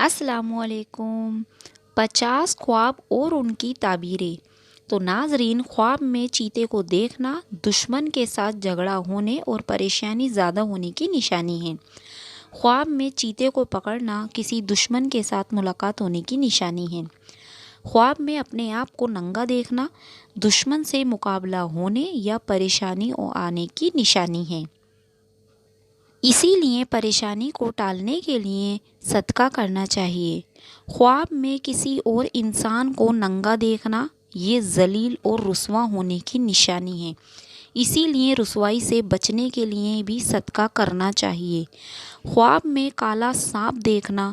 السلام علیکم۔ 50 خواب اور ان کی تعبیریں۔ تو ناظرین، خواب میں چیتے کو دیکھنا دشمن کے ساتھ جھگڑا ہونے اور پریشانی زیادہ ہونے کی نشانی ہے۔ خواب میں چیتے کو پکڑنا کسی دشمن کے ساتھ ملاقات ہونے کی نشانی ہے۔ خواب میں اپنے آپ کو ننگا دیکھنا دشمن سے مقابلہ ہونے یا پریشانی آنے کی نشانی ہے۔ اسی لیے پریشانی کو ٹالنے کے لیے صدقہ کرنا چاہیے۔ خواب میں کسی اور انسان کو ننگا دیکھنا یہ ذلیل اور رسوا ہونے کی نشانی ہے۔ اسی لیے رسوائی سے بچنے کے لیے بھی صدقہ کرنا چاہیے۔ خواب میں کالا سانپ دیکھنا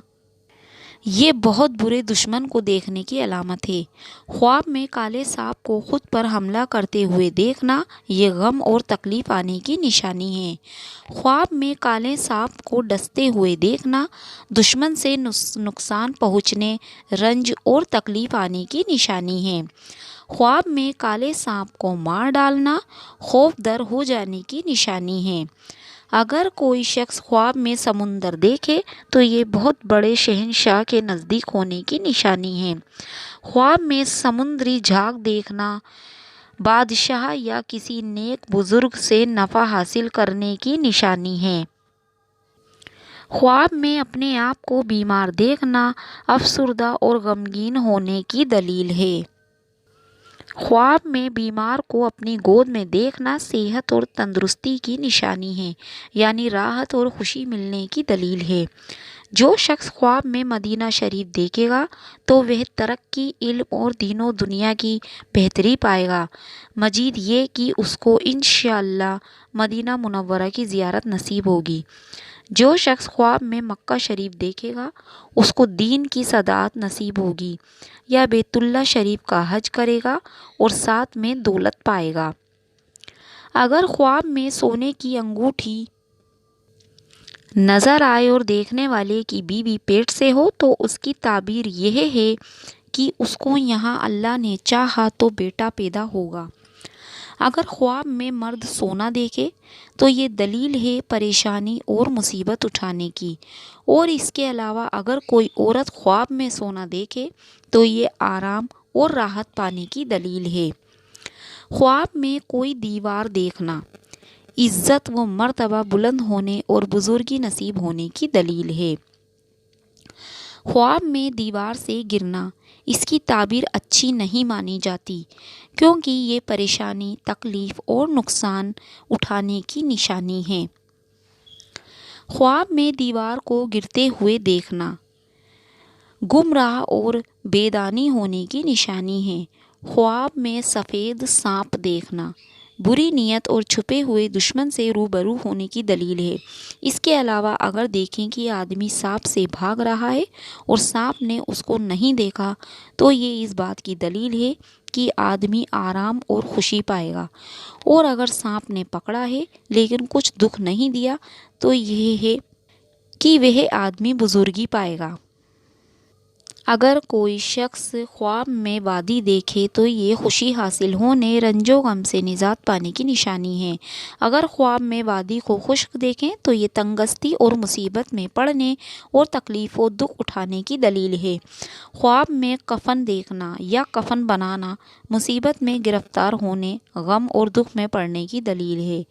یہ بہت برے دشمن کو دیکھنے کی علامت ہے۔ خواب میں کالے سانپ کو خود پر حملہ کرتے ہوئے دیکھنا یہ غم اور تکلیف آنے کی نشانی ہے۔ خواب میں کالے سانپ کو ڈستے ہوئے دیکھنا دشمن سے نقصان پہنچنے، رنج اور تکلیف آنے کی نشانی ہے۔ خواب میں کالے سانپ کو مار ڈالنا خوف در ہو جانے کی نشانی ہے۔ اگر کوئی شخص خواب میں سمندر دیکھے تو یہ بہت بڑے شہنشاہ کے نزدیک ہونے کی نشانی ہے۔ خواب میں سمندری جھاگ دیکھنا بادشاہ یا کسی نیک بزرگ سے نفع حاصل کرنے کی نشانی ہے۔ خواب میں اپنے آپ کو بیمار دیکھنا افسردہ اور غمگین ہونے کی دلیل ہے۔ خواب میں بیمار کو اپنی گود میں دیکھنا صحت اور تندرستی کی نشانی ہے، یعنی راحت اور خوشی ملنے کی دلیل ہے۔ جو شخص خواب میں مدینہ شریف دیکھے گا تو وہ ترقی، علم اور دین و دنیا کی بہتری پائے گا۔ مزید یہ کہ اس کو انشاءاللہ مدینہ منورہ کی زیارت نصیب ہوگی۔ جو شخص خواب میں مکہ شریف دیکھے گا اس کو دین کی سعادت نصیب ہوگی یا بیت اللہ شریف کا حج کرے گا اور ساتھ میں دولت پائے گا۔ اگر خواب میں سونے کی انگوٹھی نظر آئے اور دیکھنے والے کی بیوی پیٹ سے ہو تو اس کی تعبیر یہ ہے کہ اس کو یہاں اللہ نے چاہا تو بیٹا پیدا ہوگا۔ اگر خواب میں مرد سونا دیکھے تو یہ دلیل ہے پریشانی اور مصیبت اٹھانے کی، اور اس کے علاوہ اگر کوئی عورت خواب میں سونا دیکھے تو یہ آرام اور راحت پانے کی دلیل ہے۔ خواب میں کوئی دیوار دیکھنا عزت و مرتبہ بلند ہونے اور بزرگی نصیب ہونے کی دلیل ہے۔ خواب میں دیوار سے گرنا اس کی تعبیر اچھی نہیں مانی جاتی کیونکہ یہ پریشانی، تکلیف اور نقصان اٹھانے کی نشانی ہے۔ خواب میں دیوار کو گرتے ہوئے دیکھنا گمراہ اور بے-دانی ہونے کی نشانی ہے۔ خواب میں سفید سانپ دیکھنا بری نیت اور چھپے ہوئے دشمن سے روبرو ہونے کی دلیل ہے۔ اس کے علاوہ اگر دیکھیں کہ آدمی سانپ سے بھاگ رہا ہے اور سانپ نے اس کو نہیں دیکھا تو یہ اس بات کی دلیل ہے کہ آدمی آرام اور خوشی پائے گا، اور اگر سانپ نے پکڑا ہے لیکن کچھ دکھ نہیں دیا تو یہ ہے کہ وہ آدمی بزرگی پائے گا۔ اگر کوئی شخص خواب میں وادی دیکھے تو یہ خوشی حاصل ہونے، رنج و غم سے نجات پانے کی نشانی ہے۔ اگر خواب میں وادی کو خشک دیکھیں تو یہ تنگستی اور مصیبت میں پڑنے اور تکلیف و دکھ اٹھانے کی دلیل ہے۔ خواب میں کفن دیکھنا یا کفن بنانا مصیبت میں گرفتار ہونے، غم اور دکھ میں پڑنے کی دلیل ہے۔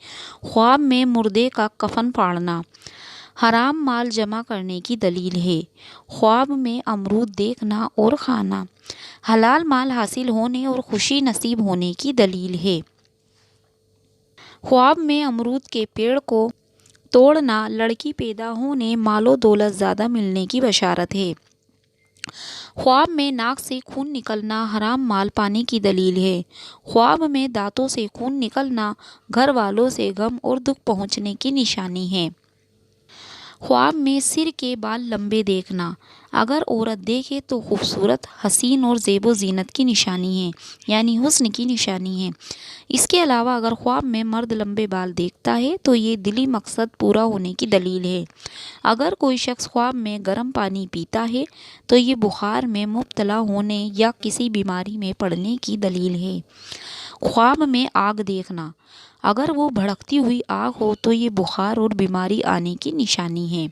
خواب میں مردے کا کفن پھاڑنا حرام مال جمع کرنے کی دلیل ہے۔ خواب میں امرود دیکھنا اور کھانا حلال مال حاصل ہونے اور خوشی نصیب ہونے کی دلیل ہے۔ خواب میں امرود کے پیڑ کو توڑنا لڑکی پیدا ہونے، مال و دولت زیادہ ملنے کی بشارت ہے۔ خواب میں ناک سے خون نکلنا حرام مال پانے کی دلیل ہے۔ خواب میں دانتوں سے خون نکلنا گھر والوں سے غم اور دکھ پہنچنے کی نشانی ہے۔ خواب میں سر کے بال لمبے دیکھنا اگر عورت دیکھے تو خوبصورت، حسین اور زیب و زینت کی نشانی ہے، یعنی حسن کی نشانی ہے۔ اس کے علاوہ اگر خواب میں مرد لمبے بال دیکھتا ہے تو یہ دلی مقصد پورا ہونے کی دلیل ہے۔ اگر کوئی شخص خواب میں گرم پانی پیتا ہے تو یہ بخار میں مبتلا ہونے یا کسی بیماری میں پڑنے کی دلیل ہے۔ خواب میں آگ دیکھنا اگر وہ بھڑکتی ہوئی آگ ہو تو یہ بخار اور بیماری آنے کی نشانی ہے۔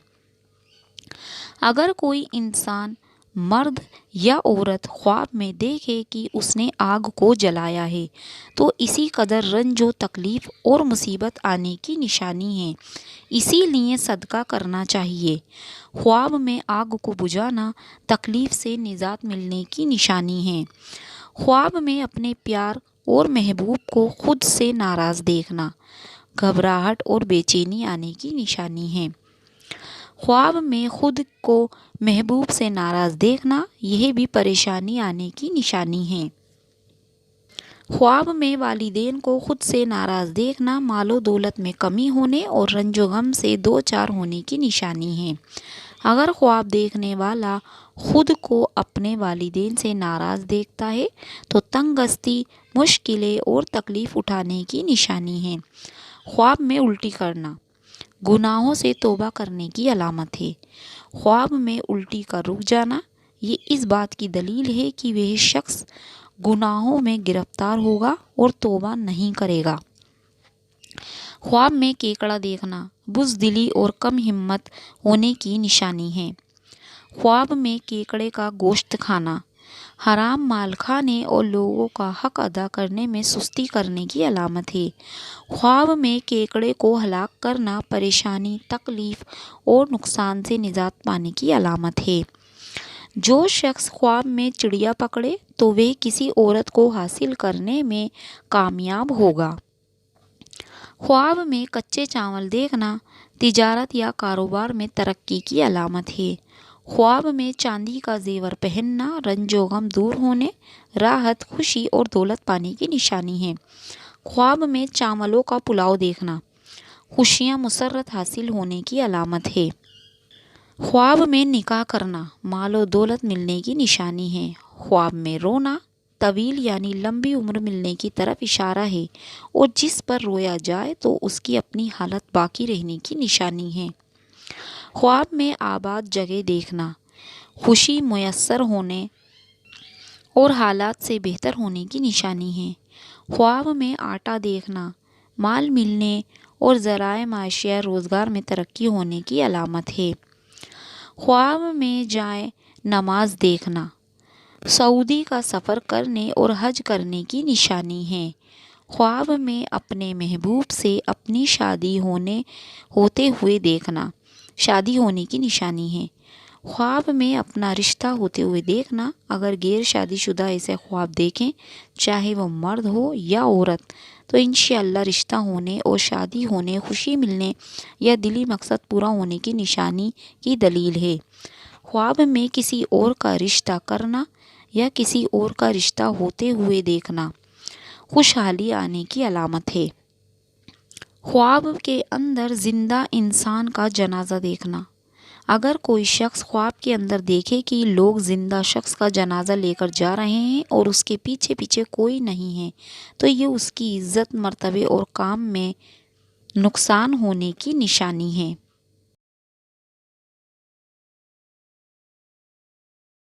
اگر کوئی انسان مرد یا عورت خواب میں دیکھے کہ اس نے آگ کو جلایا ہے تو اسی قدر رنج و تکلیف اور مصیبت آنے کی نشانی ہے، اسی لیے صدقہ کرنا چاہیے۔ خواب میں آگ کو بجھانا تکلیف سے نجات ملنے کی نشانی ہے۔ خواب میں اپنے پیار اور محبوب کو خود سے ناراض دیکھنا گھبراہٹ اور بے چینی آنے کی نشانی ہے۔ خواب میں خود کو محبوب سے ناراض دیکھنا یہ بھی پریشانی آنے کی نشانی ہے۔ خواب میں والدین کو خود سے ناراض دیکھنا مال و دولت میں کمی ہونے اور رنج و غم سے دو چار ہونے کی نشانی ہے۔ اگر خواب دیکھنے والا خود کو اپنے والدین سے ناراض دیکھتا ہے تو تنگ دستی، مشکلیں اور تکلیف اٹھانے کی نشانی ہے۔ خواب میں الٹی کرنا گناہوں سے توبہ کرنے کی علامت ہے۔ خواب میں الٹی کا رک جانا یہ اس بات کی دلیل ہے کہ وہ شخص گناہوں میں گرفتار ہوگا اور توبہ نہیں کرے گا۔ خواب میں کیکڑا دیکھنا بزدلی اور کم ہمت ہونے کی نشانی ہے۔ خواب میں کیکڑے کا گوشت کھانا حرام مال کھانے اور لوگوں کا حق ادا کرنے میں سستی کرنے کی علامت ہے۔ خواب میں کیکڑے کو ہلاک کرنا پریشانی، تکلیف اور نقصان سے نجات پانے کی علامت ہے۔ جو شخص خواب میں چڑیا پکڑے تو وہ کسی عورت کو حاصل کرنے میں کامیاب ہوگا۔ خواب میں کچے چاول دیکھنا تجارت یا کاروبار میں ترقی کی علامت ہے۔ خواب میں چاندی کا زیور پہننا رنج و غم دور ہونے، راحت، خوشی اور دولت پانے کی نشانی ہے۔ خواب میں چاولوں کا پلاؤ دیکھنا خوشیاں، مسرت حاصل ہونے کی علامت ہے۔ خواب میں نکاح کرنا مال و دولت ملنے کی نشانی ہے۔ خواب میں رونا طویل یعنی لمبی عمر ملنے کی طرف اشارہ ہے اور جس پر رویا جائے تو اس کی اپنی حالت باقی رہنے کی نشانی ہے۔ خواب میں آباد جگہ دیکھنا خوشی میسر ہونے اور حالات سے بہتر ہونے کی نشانی ہے۔ خواب میں آٹا دیکھنا مال ملنے اور ذرائع معاشیہ روزگار میں ترقی ہونے کی علامت ہے۔ خواب میں جائے نماز دیکھنا سعودی کا سفر کرنے اور حج کرنے کی نشانی ہے۔ خواب میں اپنے محبوب سے اپنی شادی ہوتے ہوئے دیکھنا شادی ہونے کی نشانی ہے۔ خواب میں اپنا رشتہ ہوتے ہوئے دیکھنا اگر غیر شادی شدہ ایسے خواب دیکھیں چاہے وہ مرد ہو یا عورت تو انشاءاللہ رشتہ ہونے اور شادی ہونے، خوشی ملنے یا دلی مقصد پورا ہونے کی نشانی کی دلیل ہے۔ خواب میں کسی اور کا رشتہ کرنا یا کسی اور کا رشتہ ہوتے ہوئے دیکھنا خوشحالی آنے کی علامت ہے۔ خواب کے اندر زندہ انسان کا جنازہ دیکھنا اگر کوئی شخص خواب کے اندر دیکھے کہ لوگ زندہ شخص کا جنازہ لے کر جا رہے ہیں اور اس کے پیچھے پیچھے کوئی نہیں ہے تو یہ اس کی عزت، مرتبے اور کام میں نقصان ہونے کی نشانی ہے۔